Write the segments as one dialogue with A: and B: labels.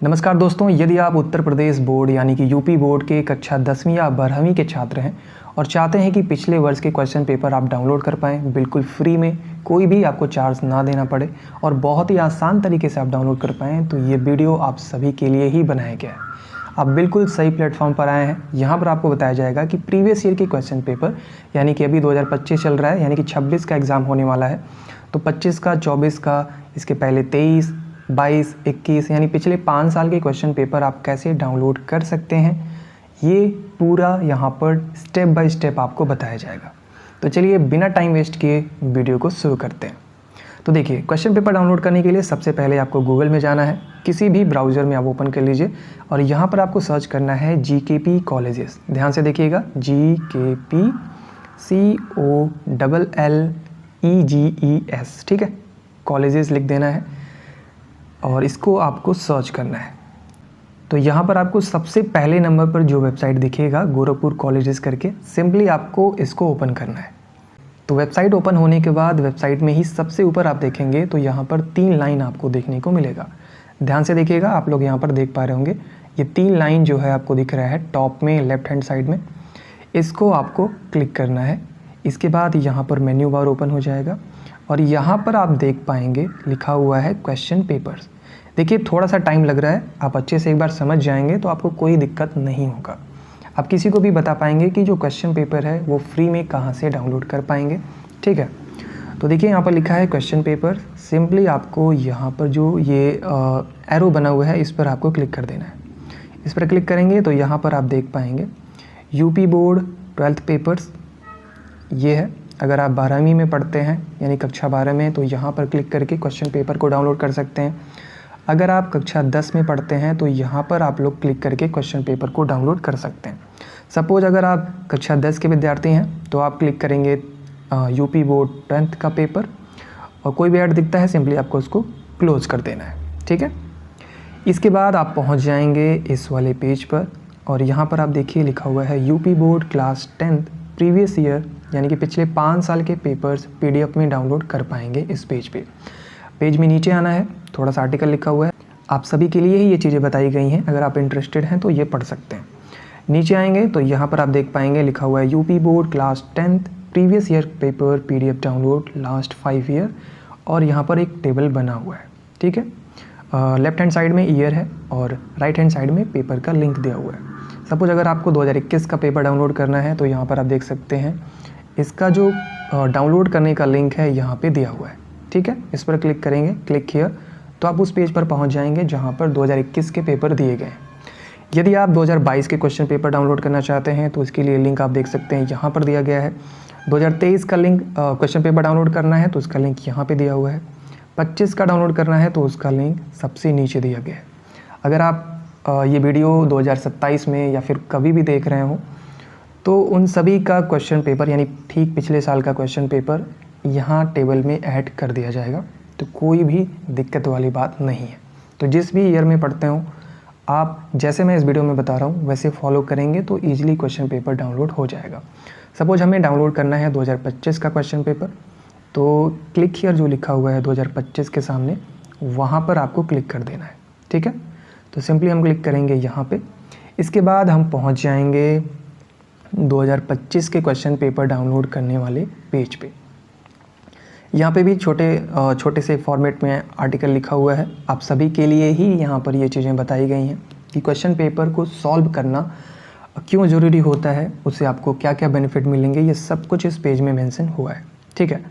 A: नमस्कार दोस्तों, यदि आप उत्तर प्रदेश बोर्ड यानी कि यूपी बोर्ड के कक्षा 10वीं या 12वीं के छात्र हैं और चाहते हैं कि पिछले वर्ष के क्वेश्चन पेपर आप डाउनलोड कर पाएँ बिल्कुल फ्री में, कोई भी आपको चार्ज ना देना पड़े और बहुत ही आसान तरीके से आप डाउनलोड कर पाएँ, तो ये वीडियो आप सभी के लिए ही बनाया गया है। आप बिल्कुल सही प्लेटफॉर्म पर आए हैं। यहाँ पर आपको बताया जाएगा कि प्रीवियस ईयर के क्वेश्चन पेपर यानी कि अभी 2025 चल रहा है, यानी कि 26 का एग्ज़ाम होने वाला है, तो 25 का, 24 का, इसके पहले 23, 22, 21 यानी पिछले 5 साल के क्वेश्चन पेपर आप कैसे डाउनलोड कर सकते हैं, ये पूरा यहाँ पर स्टेप बाय स्टेप आपको बताया जाएगा। तो चलिए बिना टाइम वेस्ट किए वीडियो को शुरू करते हैं। तो देखिए, क्वेश्चन पेपर डाउनलोड करने के लिए सबसे पहले आपको गूगल में जाना है, किसी भी ब्राउज़र में आप ओपन कर लीजिए और यहाँ पर आपको सर्च करना है GKP कॉलेजेस। ध्यान से देखिएगा, GKP COLLEGES, ठीक है, कॉलेजेस लिख देना है और इसको आपको सर्च करना है। तो यहाँ पर आपको सबसे पहले नंबर पर जो वेबसाइट दिखेगा गोरखपुर कॉलेजेस करके, सिंपली आपको इसको ओपन करना है। तो वेबसाइट ओपन होने के बाद वेबसाइट में ही सबसे ऊपर आप देखेंगे तो यहाँ पर 3 लाइन आपको देखने को मिलेगा। ध्यान से देखिएगा, आप लोग यहाँ पर देख पा रहे होंगे, ये 3 लाइन जो है आपको दिख रहा है टॉप में लेफ्ट हैंड साइड में, इसको आपको क्लिक करना है। इसके बाद यहाँ पर मेन्यू बार ओपन हो जाएगा और यहाँ पर आप देख पाएंगे लिखा हुआ है क्वेश्चन पेपर्स। देखिए, थोड़ा सा टाइम लग रहा है, आप अच्छे से एक बार समझ जाएंगे तो आपको कोई दिक्कत नहीं होगा। आप किसी को भी बता पाएंगे कि जो क्वेश्चन पेपर है वो फ्री में कहाँ से डाउनलोड कर पाएंगे, ठीक है। तो देखिए, यहाँ पर लिखा है क्वेश्चन पेपर, सिंपली आपको यहाँ पर जो ये एरो बना हुआ है इस पर आपको क्लिक कर देना है। इस पर क्लिक करेंगे तो यहाँ पर आप देख पाएंगे यूपी बोर्ड 12th पेपर्स, ये है। अगर आप 12वीं में पढ़ते हैं यानी कक्षा 12 में, तो यहाँ पर क्लिक करके क्वेश्चन पेपर को डाउनलोड कर सकते हैं। अगर आप कक्षा 10 में पढ़ते हैं तो यहाँ पर आप लोग क्लिक करके क्वेश्चन पेपर को डाउनलोड कर सकते हैं। सपोज अगर आप कक्षा 10 के विद्यार्थी हैं तो आप क्लिक करेंगे यूपी बोर्ड 10th का पेपर और कोई भी ऐड दिखता है सिंपली आपको उसको क्लोज कर देना है, ठीक है। इसके बाद आप पहुँच जाएंगे इस वाले पेज पर और यहाँ पर आप देखिए लिखा हुआ है UP board class 10th previous year, यानी कि पिछले 5 साल के पेपर्स PDF में डाउनलोड कर पाएंगे। इस पेज पे पेज में नीचे आना है, थोड़ा सा आर्टिकल लिखा हुआ है, आप सभी के लिए ही ये चीज़ें बताई गई हैं, अगर आप इंटरेस्टेड हैं तो ये पढ़ सकते हैं। नीचे आएंगे तो यहाँ पर आप देख पाएंगे लिखा हुआ है UP board class 10th previous year paper PDF download last 5 year और यहाँ पर एक टेबल बना हुआ है, ठीक है। लेफ्ट हैंड साइड में ईयर है और राइट हैंड साइड में पेपर का लिंक दिया हुआ है। सपोज अगर आपको 2021 का पेपर डाउनलोड करना है तो यहाँ पर आप देख सकते हैं इसका जो डाउनलोड करने का लिंक है यहाँ पे दिया हुआ है, ठीक है। इस पर क्लिक करेंगे, क्लिक हियर, तो आप उस पेज पर पहुँच जाएंगे जहाँ पर 2021 के पेपर दिए गए हैं। यदि आप 2022 के क्वेश्चन पेपर डाउनलोड करना चाहते हैं तो इसके लिए लिंक आप देख सकते हैं यहाँ पर दिया गया है। 2023 का लिंक क्वेश्चन पेपर डाउनलोड करना है तो उसका लिंक यहाँ पर दिया हुआ है। 25 का डाउनलोड करना है तो उसका लिंक सबसे नीचे दिया गया है। अगर आप ये वीडियो 2027 में या फिर कभी भी देख रहे हो तो उन सभी का क्वेश्चन पेपर यानी ठीक पिछले साल का क्वेश्चन पेपर यहाँ टेबल में ऐड कर दिया जाएगा, तो कोई भी दिक्कत वाली बात नहीं है। तो जिस भी ईयर में पढ़ते हो आप, जैसे मैं इस वीडियो में बता रहा हूँ वैसे फॉलो करेंगे तो ईजिली क्वेश्चन पेपर डाउनलोड हो जाएगा। सपोज हमें डाउनलोड करना है 2025 का क्वेश्चन पेपर, तो क्लिक हियर जो लिखा हुआ है 2025 के सामने, वहाँ पर आपको क्लिक कर देना है, ठीक है। तो सिंपली हम क्लिक करेंगे यहाँ पे। इसके बाद हम पहुँच जाएंगे 2025 के क्वेश्चन पेपर डाउनलोड करने वाले पेज पे। यहाँ पे भी छोटे से फॉर्मेट में आर्टिकल लिखा हुआ है, आप सभी के लिए ही यहाँ पर ये चीज़ें बताई गई हैं कि क्वेश्चन पेपर को सॉल्व करना क्यों ज़रूरी होता है, उससे आपको क्या क्या बेनिफिट मिलेंगे, ये सब कुछ इस पेज में मेंशन हुआ है, ठीक है।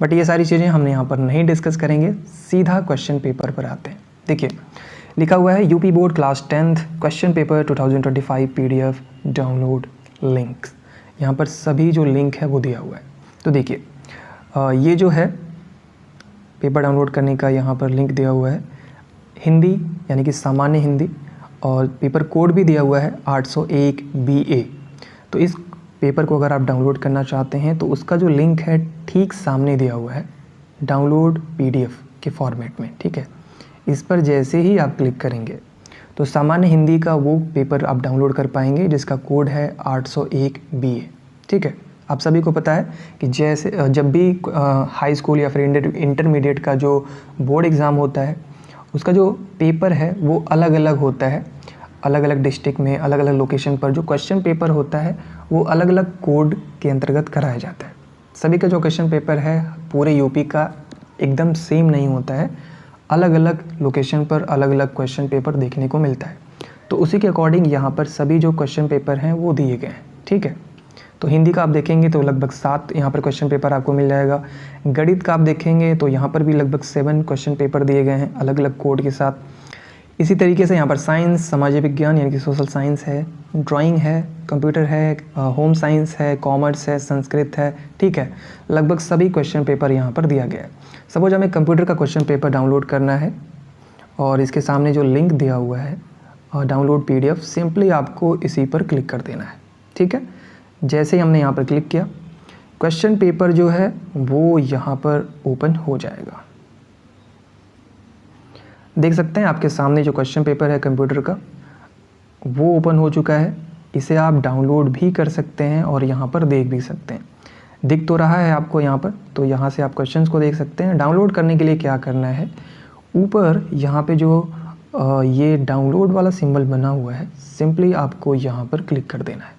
A: बट ये सारी चीज़ें हमने यहाँ पर नहीं डिस्कस करेंगे, सीधा क्वेश्चन पेपर पर आते हैं। देखिए, लिखा हुआ है UP board class 10th question paper 2025 PDF download links. यहाँ पर सभी जो लिंक है वो दिया हुआ है। तो देखिए, ये जो है पेपर डाउनलोड करने का यहाँ पर लिंक दिया हुआ है, हिंदी यानी कि सामान्य हिंदी, और पेपर कोड भी दिया हुआ है 801 BA। तो इस पेपर को अगर आप डाउनलोड करना चाहते हैं तो उसका जो लिंक है ठीक सामने दिया हुआ है डाउनलोड PDF के फॉर्मेट में, ठीक है। इस पर जैसे ही आप क्लिक करेंगे तो सामान्य हिंदी का वो पेपर आप डाउनलोड कर पाएंगे जिसका कोड है 801 BA, ठीक है। आप सभी को पता है कि जैसे जब भी हाई स्कूल या फिर इंटरमीडिएट का जो बोर्ड एग्ज़ाम होता है उसका जो पेपर है वो अलग अलग होता है, अलग अलग डिस्ट्रिक्ट में अलग अलग लोकेशन पर जो क्वेश्चन पेपर होता है वो अलग अलग कोड के अंतर्गत कराया जाता है। सभी का जो क्वेश्चन पेपर है पूरे यूपी का एकदम सेम नहीं होता है, अलग अलग लोकेशन पर अलग अलग क्वेश्चन पेपर देखने को मिलता है। तो उसी के अकॉर्डिंग यहाँ पर सभी जो क्वेश्चन पेपर हैं वो दिए गए हैं, ठीक है। तो हिंदी का आप देखेंगे तो लगभग 7 यहाँ पर क्वेश्चन पेपर आपको मिल जाएगा। गणित का आप देखेंगे तो यहाँ पर भी लगभग 7 क्वेश्चन पेपर दिए गए हैं अलग अलग कोड के साथ। इसी तरीके से यहाँ पर साइंस, सामाजिक विज्ञान यानी कि सोशल साइंस है, ड्राइंग है, कंप्यूटर है, होम साइंस है, कॉमर्स है, संस्कृत है, ठीक है। लगभग सभी क्वेश्चन पेपर यहाँ पर दिया गया है। सपोज हमें कंप्यूटर का क्वेश्चन पेपर डाउनलोड करना है और इसके सामने जो लिंक दिया हुआ है डाउनलोड PDF, सिंपली आपको इसी पर क्लिक कर देना है, ठीक है। जैसे ही हमने यहाँ पर क्लिक किया क्वेश्चन पेपर जो है वो यहाँ पर ओपन हो जाएगा। देख सकते हैं आपके सामने जो क्वेश्चन पेपर है कंप्यूटर का वो ओपन हो चुका है। इसे आप डाउनलोड भी कर सकते हैं और यहाँ पर देख भी सकते हैं। दिख तो रहा है आपको यहाँ पर, तो यहाँ से आप क्वेश्चंस को देख सकते हैं। डाउनलोड करने के लिए क्या करना है, ऊपर यहाँ पे जो ये डाउनलोड वाला सिंबल बना हुआ है सिंपली आपको यहाँ पर क्लिक कर देना है।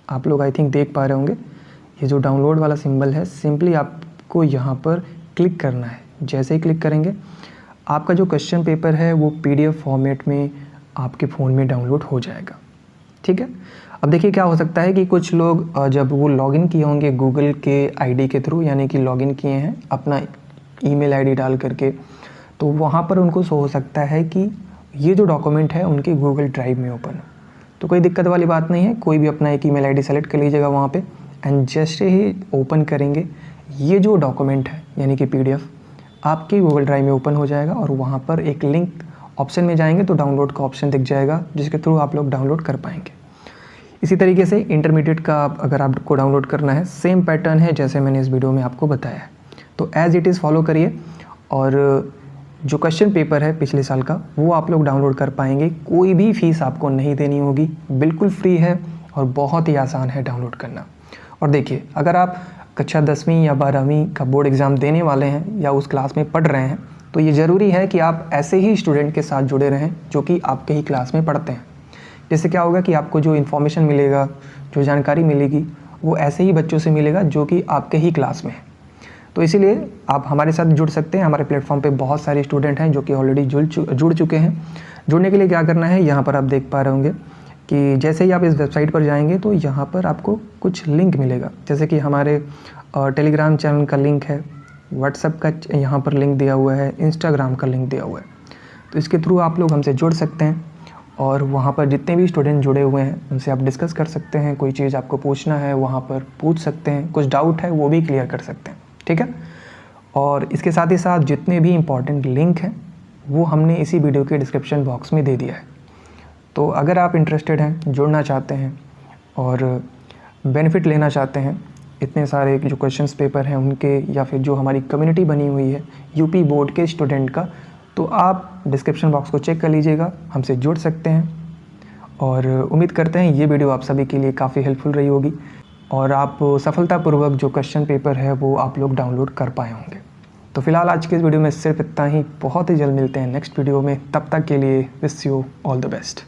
A: आप लोग आई थिंक देख पा रहे होंगे ये जो डाउनलोड वाला सिंबल है, सिंपली आपको यहाँ पर क्लिक करना है। जैसे ही क्लिक करेंगे आपका जो क्वेश्चन पेपर है वो PDF फॉर्मेट में आपके फ़ोन में डाउनलोड हो जाएगा, ठीक है। अब देखिए क्या हो सकता है कि कुछ लोग जब वो लॉगिन किए होंगे गूगल के ID के थ्रू, यानी कि लॉगिन किए हैं अपना ईमेल ID डाल करके, तो वहाँ पर उनको शो हो सकता है कि ये जो डॉक्यूमेंट है उनके गूगल ड्राइव में ओपन हो। तो कोई दिक्कत वाली बात नहीं है, कोई भी अपना एक ईमेल ID सेलेक्ट कर लीजिएगा वहाँ पे एंड जैसे ही ओपन करेंगे ये जो डॉक्यूमेंट है यानी कि PDF आपके गूगल ड्राइव में ओपन हो जाएगा और वहाँ पर एक लिंक ऑप्शन में जाएंगे तो डाउनलोड का ऑप्शन दिख जाएगा जिसके थ्रू आप लोग डाउनलोड कर पाएंगे। इसी तरीके से इंटरमीडिएट का अगर आपको डाउनलोड करना है सेम पैटर्न है जैसे मैंने इस वीडियो में आपको बताया है, तो एज़ इट इज़ फॉलो करिए और जो क्वेश्चन पेपर है पिछले साल का वो आप लोग डाउनलोड कर पाएंगे। कोई भी फीस आपको नहीं देनी होगी, बिल्कुल फ्री है और बहुत ही आसान है डाउनलोड करना। और देखिए अगर आप कक्षा 10वीं या 12वीं का बोर्ड एग्ज़ाम देने वाले हैं या उस क्लास में पढ़ रहे हैं तो ये ज़रूरी है कि आप ऐसे ही स्टूडेंट के साथ जुड़े रहें जो कि आपके ही क्लास में पढ़ते हैं। जिससे क्या होगा कि आपको जो इन्फॉर्मेशन मिलेगा, जो जानकारी मिलेगी वो ऐसे ही बच्चों से मिलेगा जो कि आपके ही क्लास में है। तो इसीलिए आप हमारे साथ जुड़ सकते हैं। हमारे प्लेटफॉर्म पे बहुत सारे स्टूडेंट हैं जो कि ऑलरेडी जुड़ चुके हैं। जुड़ने के लिए क्या करना है, यहाँ पर आप देख पा रहे होंगे कि जैसे ही आप इस वेबसाइट पर जाएंगे तो यहाँ पर आपको कुछ लिंक मिलेगा, जैसे कि हमारे टेलीग्राम चैनल का लिंक है, व्हाट्सएप का यहाँ पर लिंक दिया हुआ है, इंस्टाग्राम का लिंक दिया हुआ है। तो इसके थ्रू आप लोग हमसे जुड़ सकते हैं और वहाँ पर जितने भी स्टूडेंट जुड़े हुए हैं उनसे आप डिस्कस कर सकते हैं। कोई चीज़ आपको पूछना है वहाँ पर पूछ सकते हैं, कुछ डाउट है वो भी क्लियर कर सकते हैं, ठीक है। और इसके साथ ही साथ जितने भी इम्पॉर्टेंट लिंक हैं वो हमने इसी वीडियो के डिस्क्रिप्शन बॉक्स में दे दिया है। तो अगर आप इंटरेस्टेड हैं, जुड़ना चाहते हैं और बेनिफिट लेना चाहते हैं इतने सारे जो क्वेश्चंस पेपर हैं उनके, या फिर जो हमारी कम्युनिटी बनी हुई है यूपी बोर्ड के स्टूडेंट का, तो आप डिस्क्रिप्शन बॉक्स को चेक कर लीजिएगा, हमसे जुड़ सकते हैं। और उम्मीद करते हैं ये वीडियो आप सभी के लिए काफ़ी हेल्पफुल रही होगी और आप सफलतापूर्वक जो क्वेश्चन पेपर है वो आप लोग डाउनलोड कर पाए होंगे। तो फिलहाल आज के इस वीडियो में सिर्फ इतना ही। बहुत ही जल्द मिलते हैं नेक्स्ट वीडियो में, तब तक के लिए wish you all the best.